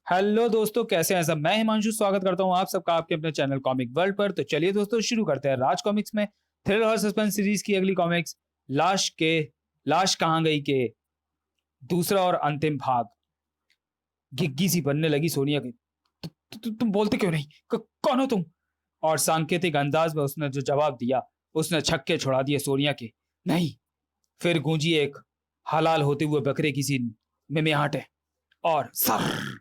Hello दोस्तों, कैसे हैं सब। मैं हिमांशु स्वागत करता हूं आप सबका आपके अपने चैनल कॉमिक वर्ल्ड पर। तो चलिए दोस्तों, शुरू करते हैं राज कॉमिक्स में थ्रिलर और सस्पेंस सीरीज की अगली कॉमिक्स लाश कहां गई के दूसरा और अंतिम भाग। घिग्गी सी बनने लगी सोनिया की। तुम बोलते क्यों नहीं? कौन हो तुम? और सांकेतिक अंदाज में उसने जो जवाब दिया, उसने छक्के छुड़ा दिए सोनिया के। नहीं। फिर गूंजी एक हलाल होते हुए बकरे की सी मिमियाहट है और सर।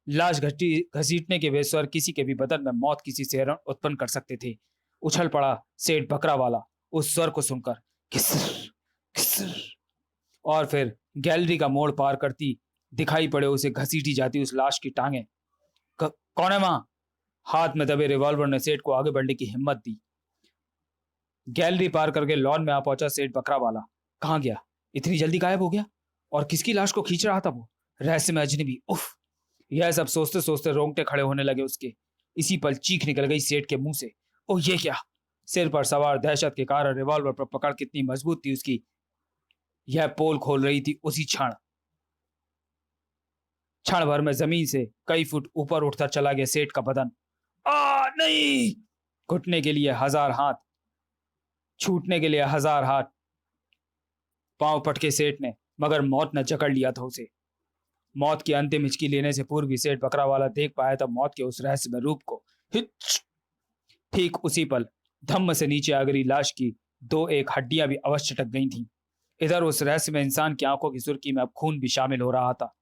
लाश घसीटने के वे स्वर किसी के भी बदन में मौत किसी से उत्पन्न कर सकते थे। उछल पड़ा सेठ बकरा वाला उस स्वर को सुनकर। किसर किसर। और फिर गैलरी का मोड़ पार करती दिखाई पड़े उसे घसीटी जाती उस लाश की टांगे। कौन है वहां? हाथ में दबे रिवॉल्वर ने सेठ को आगे बढ़ने की हिम्मत दी। गैलरी पार करके लॉन में आ पहुंचा सेठ बकरा वाला। कहां गया? इतनी जल्दी गायब हो गया? और किसकी लाश को खींच रहा था वो? रहस्य में अजनबी। उफ। यह सब सोचते सोचते रोंगटे खड़े होने लगे उसके। इसी पल चीख निकल गई सेठ के मुंह से। ओ ये क्या! सिर पर सवार दहशत के कारण रिवॉल्वर पर पकड़ कितनी मजबूत थी उसकी, यह पोल खोल रही थी उसी क्षण। क्षण भर में जमीन से कई फुट ऊपर उठता चला गया सेठ का बदन। नहीं! घुटने के लिए हजार हाथ, छूटने के लिए हजार हाथ पांव पटके सेठ ने, मगर मौत ने जकड़ लिया था उसे। मौत की अंतिम हिचकी लेने से पूर्व सेठ बकरा वाला देख पाया था मौत के उस रहस्यमय रूप को। ठीक उसी पल धम्म से नीचे आ गई लाश की दो एक हड्डियां भी अवश्य चटक गई थीं। इधर उस रहस्य में इंसान की आंखों की सुर्खी में अब खून भी शामिल हो रहा था।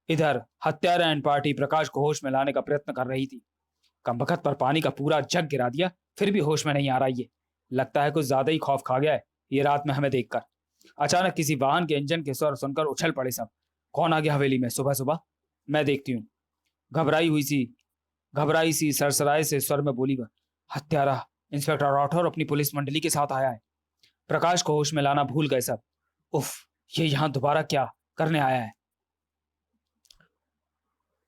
इधर हत्यारा एंड पार्टी प्रकाश को होश में लाने का प्रयत्न कर रही थी। कमबख्त पर पानी का पूरा जग गिरा दिया, फिर भी होश में नहीं आ रहा। ये लगता है कुछ ज्यादा ही खौफ खा गया है ये रात में हमें देखकर। अचानक किसी वाहन के इंजन के स्वर सुनकर उछल पड़े सब। कौन आ गया हवेली में सुबह सुबह? मैं देखती हूँ। घबराई सी सरसराए से स्वर में बोली वह। हत्यारा इंस्पेक्टर राठौर अपनी पुलिस मंडली के साथ आया है। प्रकाश को होश में लाना भूल गए सब। उफ, ये यहां दोबारा क्या करने आया है?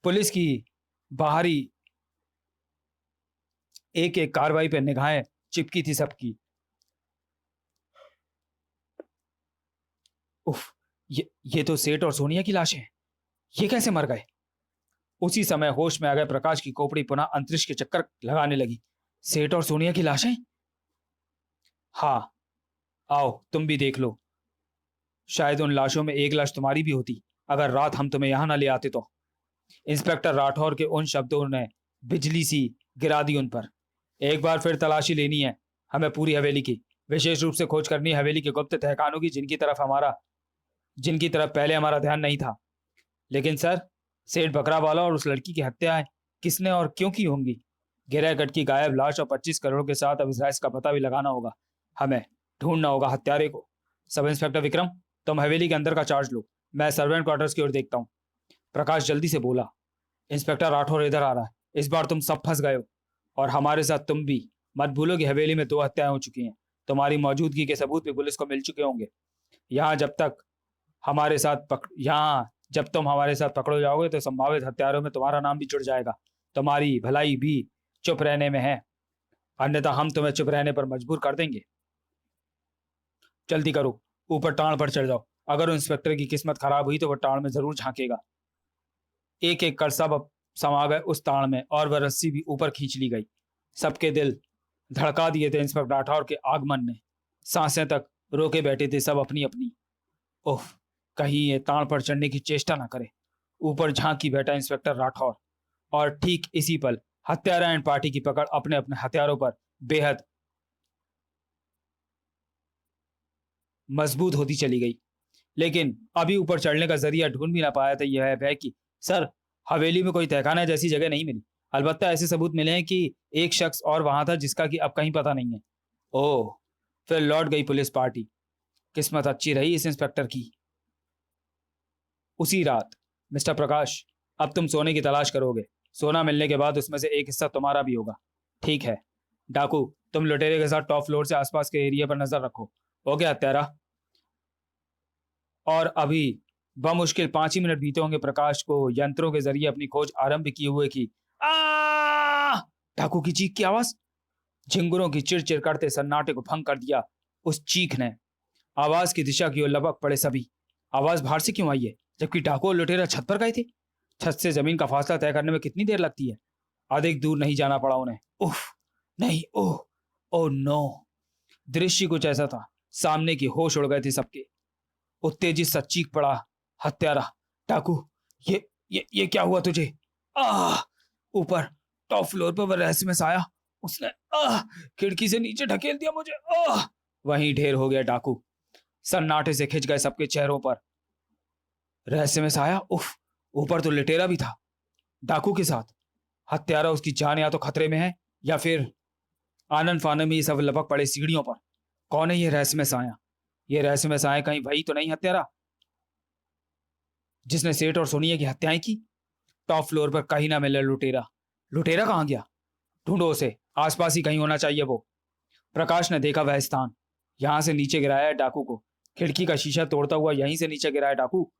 पुलिस की बाहरी एक एक कार्रवाई पर निगाहें चिपकी थी सबकी। उफ, ये तो सेठ और सोनिया की लाश है। ये कैसे मर गए? उसी समय होश में आ गए प्रकाश की खोपड़ी पुनः अंतरिक्ष के चक्कर लगाने लगी। सेठ और सोनिया की लाशें? हाँ, आओ तुम भी देख लो। शायद उन लाशों में एक लाश तुम्हारी भी होती अगर रात हम तुम्हें यहां ना ले आते तो। इंस्पेक्टर राठौर के उन शब्दों ने बिजली सी गिरा दी उन पर। एक बार फिर तलाशी लेनी है हमें पूरी हवेली की, विशेष रूप से खोज करनी है हवेली के गुप्त तहखानों की जिनकी तरफ पहले हमारा ध्यान नहीं था। लेकिन सर, सेठ बकरा वाला और उस लड़की की हत्याएं किसने और क्यों की होंगी? गिरहगढ़ की गायब लाश और 25 करोड़ के साथ अब इस राइस का पता भी लगाना होगा। हमें ढूंढना होगा हत्यारे को। सब इंस्पेक्टर विक्रम, तुम हवेली के अंदर का चार्ज लो, मैं सर्वेंट क्वार्टर्स की ओर देखता हूँ। प्रकाश जल्दी से बोला। इंस्पेक्टर राठौर इधर आ रहा है। इस बार तुम सब फंस गए हो और हमारे साथ तुम भी। मत भूलो कि हवेली में 2 हत्याएं हो चुकी हैं। तुम्हारी मौजूदगी के सबूत भी पुलिस को मिल चुके होंगे। यहाँ जब तुम हमारे साथ पकड़ो जाओगे तो संभावित हत्यारों में तुम्हारा नाम भी जुड़ जाएगा। तुम्हारी भलाई भी चुप रहने में है, अन्यथा हम तुम्हें चुप रहने पर मजबूर कर देंगे। जल्दी करो, ऊपर टाण पर चढ़ जाओ। अगर इंस्पेक्टर की किस्मत खराब हुई तो वह टाण में जरूर झांकेगा। एक एक कर सब अब समा गए उस ताण में और वह रस्सी भी ऊपर खींच ली गई। सबके दिल धड़का दिए थे इंस्पेक्टर राठौर के आगमन ने। सांसें तक रोके बैठे थे सब अपनी अपनी। ओह, कहीं ये ताण पर चढ़ने की चेष्टा ना करे। ऊपर झांकी बैठा इंस्पेक्टर राठौर और ठीक इसी पल हत्यारा एंड पार्टी की पकड़ अपने अपने हथियारों पर बेहद मजबूत होती चली गई। लेकिन अभी ऊपर चढ़ने का जरिया ढूंढ भी ना पाया था यह है कि सर, हवेली में कोई तहखाना जैसी जगह नहीं मिली। अलबत्ता ऐसे सबूत मिले हैं कि एक शख्स और वहां था जिसका कि अब कहीं पता नहीं है। ओह, फिर लौट गई पुलिस पार्टी। किस्मत अच्छी रही इस इंस्पेक्टर की। उसी रात, मिस्टर प्रकाश, अब तुम सोने की तलाश करोगे। सोना मिलने के बाद उसमें से एक हिस्सा तुम्हारा भी होगा। ठीक है डाकू, तुम लुटेरे के साथ टॉप फ्लोर से आसपास के एरिया पर नजर रखो। हो गया हत्यारा? और अभी बमुश्किल 5 ही मिनट बीते होंगे प्रकाश को यंत्रों के जरिए अपनी खोज आरंभ किए हुए की डाकू की चीख की आवाज झिंगुरों की चिड़चिड़ करते सन्नाटे को भंग कर दिया। उस चीख ने आवाज की दिशा की ओर लपक पड़े सभी। आवाज बाहर से क्यों आई है जबकि डाकू और लुटेरा छत पर गए थे? छत से जमीन का फासला तय करने में कितनी देर लगती है। अधिक दूर नहीं जाना पड़ा उन्हें। उफ, नहीं, ओह, ओह नो। दृश्य कुछ ऐसा था, सामने की होश उड़ गए थे सबके। उत्तेजित सा चीख पड़ा हत्यारा, डाकू, ये क्या हुआ तुझे? आह! ऊपर टॉप फ्लोर पर वह रहस्यमय साया, उसने खिड़की से नीचे ढकेल दिया मुझे। वहीं ढेर हो गया डाकू। सन्नाटे से खिंच गए सबके चेहरों पर। रहस्यमय साया, उफ, ऊपर तो लिटेरा भी था डाकू के साथ। हत्यारा, उसकी जान या तो खतरे में है या फिर आनन फानन में ये सब लपक पड़े सीढ़ियों पर। कौन है ये रहस्यमय साया? ये रहस्यमय साया कहीं वही तो नहीं हत्यारा जिसने सेठ और सोनिया की हत्याएं की? टॉप फ्लोर पर कहीं ना मिले लुटेरा। लुटेरा कहां गया? ढूंढो उसे, आसपास ही कहीं होना चाहिए वो। प्रकाश ने देखा वह स्थान। यहां से नीचे गिराया है डाकू को। खिड़की का शीशा तोड़ता हुआ यहीं से नीचे गिराया डाकू।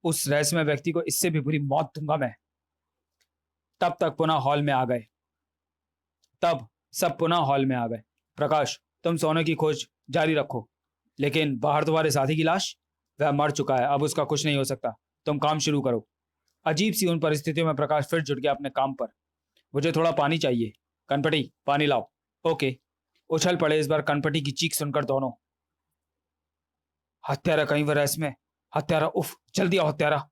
उस रहस्यमय व्यक्ति को इससे भी बुरी मौत दूंगा मैं। तब तक पुनः हॉल में आ गए। तब सब पुनः हॉल में आ गए। प्रकाश, तुम सोने की खोज जारी रखो, लेकिन बाहर तुम्हारे साथी की लाश? वह मर चुका है, अब उसका कुछ नहीं हो सकता। तुम काम शुरू करो। अजीब सी उन परिस्थितियों में प्रकाश फिर जुट गया अपने काम पर। मुझे थोड़ा पानी चाहिए। कनपटी, पानी लाओ। ओके। उछल पड़े इस बार कनपटी की चीख सुनकर दोनों। हत्यारा कहीं वह रहस्य में। हत्यारा, उफ, जल्दी आओ हत्यारा।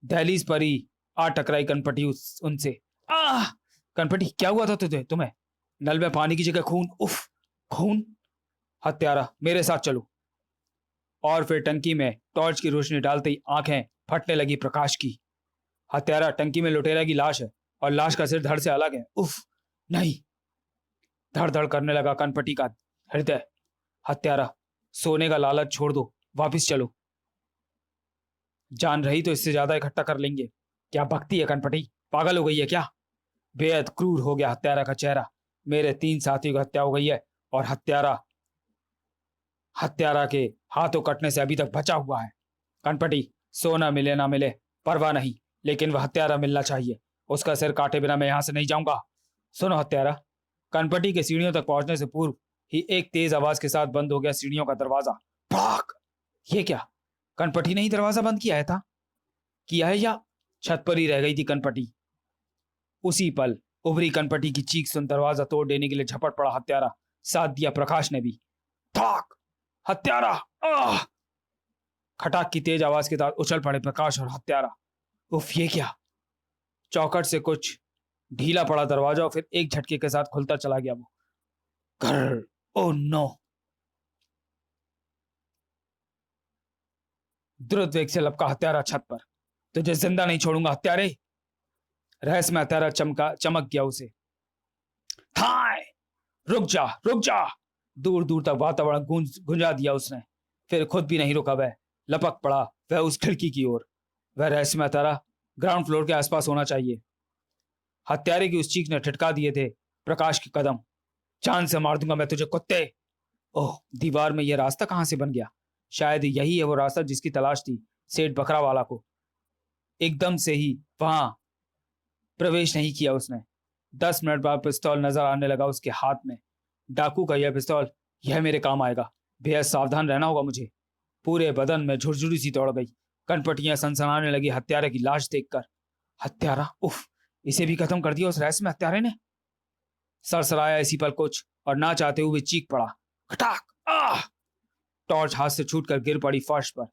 दहलीज पर ही आ टकराई कनपटी उनसे। कनपटी, क्या हुआ था तुम्हें? नल में पानी की जगह खून। उफ, खून। हत्यारा, मेरे साथ चलो। और फिर टंकी में टॉर्च की रोशनी डालते ही आंखें फटने लगी प्रकाश की। हत्यारा, टंकी में लुटेरा की लाश है और लाश का सिर धड़ से अलग है। उफ, नहीं। धड़ धड़ करने लगा कनपटी का हृदय। हत्यारा, सोने का लालच छोड़ दो, वापिस चलो। जान रही तो इससे ज्यादा इकट्ठा कर लेंगे। क्या बकती है कनपटी, पागल हो गई है क्या? बेहद क्रूर हो गया हत्यारा का चेहरा। मेरे 3 साथियों की हत्या हो गई है और हत्यारा के हाथों कटने से अभी तक बचा हुआ है। कनपटी, सोना मिले ना मिले परवाह नहीं, लेकिन वह हत्यारा मिलना चाहिए। उसका सिर काटे बिना मैं यहां से नहीं जाऊंगा। सुनो हत्यारा। कनपटी के सीढ़ियों तक पहुंचने से पूर्व ही एक तेज आवाज के साथ बंद हो गया सीढ़ियों का दरवाजा। भाग! ये क्या? कनपटी ने ही दरवाजा बंद किया है या छत पर ही रह गई थी कनपटी? उसी पल उभरी कनपटी की चीख सुन दरवाजा तोड़ देने के लिए झपट पड़ा हत्यारा। साथ दिया प्रकाश ने भी। थाक! हत्यारा! खटाक की तेज आवाज के साथ उछल पड़े प्रकाश और हत्यारा। उफ, ये क्या? चौखट से कुछ ढीला पड़ा दरवाजा और फिर एक झटके के साथ खुलता चला गया वो। घर! Oh no! द्रुत वेग से लपका हत्यारा छत पर। तुझे जिंदा नहीं छोड़ूंगा हत्यारे! रहस्य में हत्यारा चमक गया उसे। थाय! रुक जा, रुक जा! दूर दूर तक वातावरण गुंजा दिया उसने। फिर खुद भी नहीं रुका वह। लपक पड़ा वह उस खिड़की की ओर। वह रहस्य में हत्यारा ग्राउंड फ्लोर के आसपास होना चाहिए। हत्यारे की उस चीख ने ठिठका दिए थे प्रकाश के कदम। जान से मार दूंगा मैं तुझे कुत्ते! ओह, दीवार में यह रास्ता कहां से बन गया? शायद यही है वो रास्ता जिसकी तलाश थी सेठ बकरा वाला को। एकदम से ही वहां प्रवेश नहीं किया उसने। 10 मिनट बाद पिस्तौल नजर आने लगा उसके हाथ में। डाकू का यह पिस्तौल, यह मेरे काम आएगा। बेहद सावधान रहना होगा मुझे। पूरे बदन में झुरझुरी सी दौड़ गई। कनपटियां सनसनाने लगी हत्यारे की लाश देखकर। हत्यारा, उफ, इसे भी खत्म कर दिया उस रहस्य में हत्यारे ने। सरसराया इसी पर कुछ और ना चाहते हुए चीख पड़ा। खटाक! टॉर्च हाथ से छूटकर गिर पड़ी फर्श पर।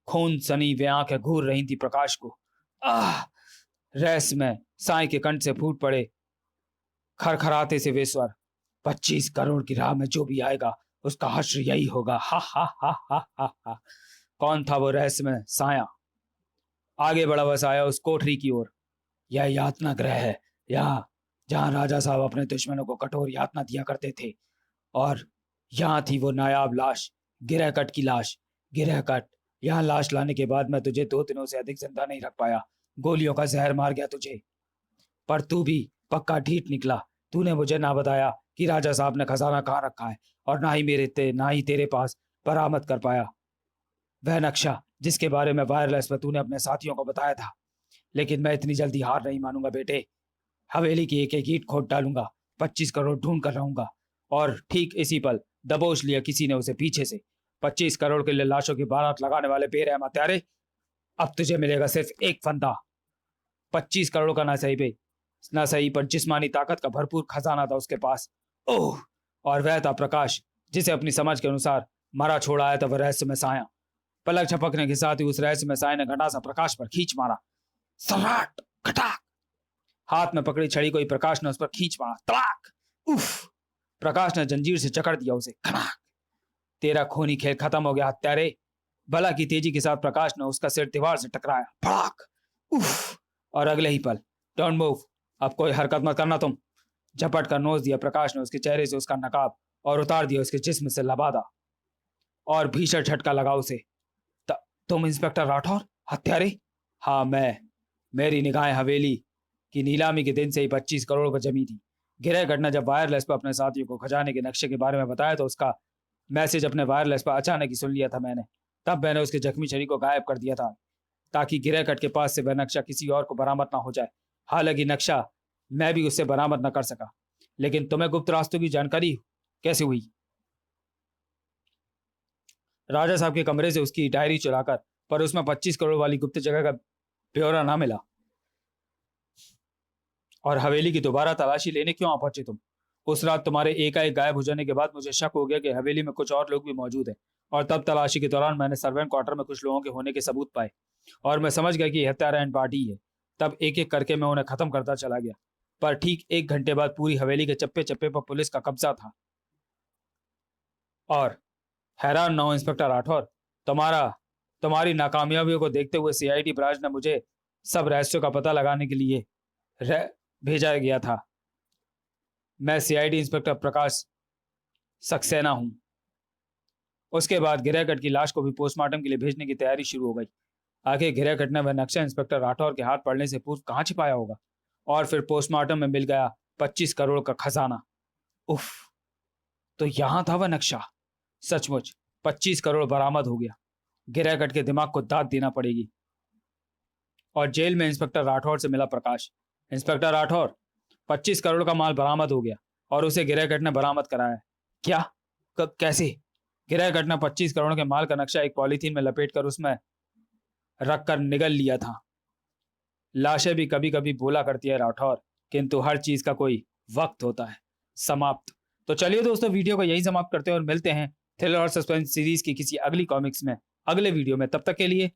खून सनी वे आंखें घूर रही थी प्रकाश को। रहस्य में साई के कंठ से फूट पड़े खरखराते से वे स्वर। 25 करोड़ की राह में जो भी आएगा उसका हश्र यही होगा। हा हा हा हा हा हा। कौन था वो रहस्य में साया? आगे बढ़ा वह साया उस कोठरी की ओर। यह यातना ग्रह है, यहाँ जहां राजा साहब अपने दुश्मनों को कठोर यातना दिया करते थे। और यहाँ थी वो नायाब लाश, गिरह कट की लाश। गिरह कट, यहाँ लाश लाने के बाद मैं तुझे 2 दिनों से अधिक जिंदा नहीं रख पाया। गोलियों का जहर मार गया तुझे। पर तू भी पक्का ढीठ निकला। तूने मुझे ना बताया कि राजा साहब ने खजाना कहाँ रखा है, और ना ही तेरे पास बरामद कर पाया वह नक्शा जिसके बारे में वायरलेस पर तूने अपने साथियों को बताया था। लेकिन मैं इतनी जल्दी हार नहीं मानूंगा बेटे। हवेली की एक एक ईंट खोद डालूंगा। 25 करोड़ ढूंढ कर रहूंगा। और ठीक इसी पल दबोच लिया किसी ने उसे पीछे से। 25 करोड़ के लिए लाशों की बारात लगाने वाले बेरहम हत्यारे! अब तुझे मिलेगा सिर्फ एक फंदा। 25 करोड़ का ना सही पर जिस्मानी ताकत का भरपूर खजाना था उसके पास। ओह, और वह था प्रकाश, जिसे अपनी समझ के अनुसार मरा छोड़ आया था वह रहस्यमय साया। पलक झपकने के साथ ही उस रहस्यमय साया ने घटा सा प्रकाश पर खींच मारा। सराट, खटाक। हाथ में पकड़ी छड़ी को ही प्रकाश ने उस पर खींच मारा। तड़ाक, उफ। प्रकाश ने जंजीर से जकड़ दिया उसे। खड़ाक। तेरा खूनी खेल खत्म हो गया हत्यारे। बला की तेजी के साथ प्रकाश ने उसका सिर दीवार से टकराया। फड़ाक, उफ। और अगले ही पल, डोंट मूव, अब कोई हरकत मत करना तुम। झपट कर नोच दिया प्रकाश ने उसके चेहरे से उसका नकाब और उतार दिया उसके जिस्म से लबादा और भीषण झटका लगा उसे। तुम इंस्पेक्टर राठौर, हत्यारे? हाँ मैं। मेरी निगाहें हवेली की नीलामी के दिन से ही 25 करोड़ पर जमी थी। गिरह घटना जब वायरलेस पर अपने साथियों को खजाने के नक्शे के बारे में बताया तो उसका मैसेज अपने वायरलेस पर अचानक ही सुन लिया था मैंने। तब मैंने उसके जख्मी शरीर को गायब कर दिया था ताकि गिरहकट के पास से वह नक्शा किसी और को बरामद ना हो जाए। हालांकि नक्शा मैं भी उससे बरामद न कर सका। लेकिन तुम्हें गुप्त रास्तों की जानकारी कैसे हुई? राजा साहब के कमरे से उसकी डायरी चुराकर, पर उसमें 25 करोड़ वाली गुप्त जगह का ब्यौरा ना मिला। और हवेली की दोबारा तलाशी लेने क्यों आ पहुंचे तुम? उस रात तुम्हारे एकाएक गायब हो जाने के बाद मुझे शक हो गया कि हवेली में कुछ और लोग भी मौजूद हैं। और तब तलाशी के दौरान मैंने सर्वेंट क्वार्टर में कुछ लोगों के होने के सबूत पाए और मैं समझ गया कि हत्यारा एंड पार्टी है। तब एक एक करके मैं उन्हें खत्म करता चला गया। पर ठीक 1 घंटे बाद पूरी हवेली के चप्पे चप्पे पर पुलिस का कब्जा था। और हैरान न हो इंस्पेक्टर राठौर, तुम्हारी नाकामयाबियों को देखते हुए सीआईडी ब्रांच ने मुझे सब रहस्यों का पता लगाने के लिए भेजा गया था। मैं सीआईडी इंस्पेक्टर प्रकाश सक्सेना हूं। उसके बाद गिरहगढ़ की लाश को भी पोस्टमार्टम के लिए भेजने की तैयारी शुरू हो गई। आगे गिरहगढ़ ने वह नक्शा इंस्पेक्टर राठौर के हाथ पड़ने से पूर्व कहां छिपाया होगा? और फिर पोस्टमार्टम में मिल गया 25 करोड़ का खजाना। उफ, तो यहां था वह नक्शा। सचमुच 25 करोड़ बरामद हो गया। गिरहगढ़ के दिमाग को दाद देना पड़ेगी। और जेल में इंस्पेक्टर राठौर से मिला प्रकाश। इंस्पेक्टर राठौर, 25 करोड़ का माल बरामद हो गया और उसे गिरहगढ़ ने बरामद कराया। क्या? कब? कैसे? गिरहगढ़ ने 25 करोड़ के माल का नक्शा एक पॉलीथीन में लपेट कर उसमें रखकर निगल लिया था। लाशें भी कभी कभी बोला करती है राठौर, किंतु हर चीज का कोई वक्त होता है। समाप्त। तो चलिए दोस्तों, वीडियो को यही समाप्त करते हैं और मिलते हैं थ्रिलर और सस्पेंस सीरीज की किसी अगली कॉमिक्स में अगले वीडियो में। तब तक के लिए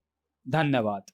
धन्यवाद।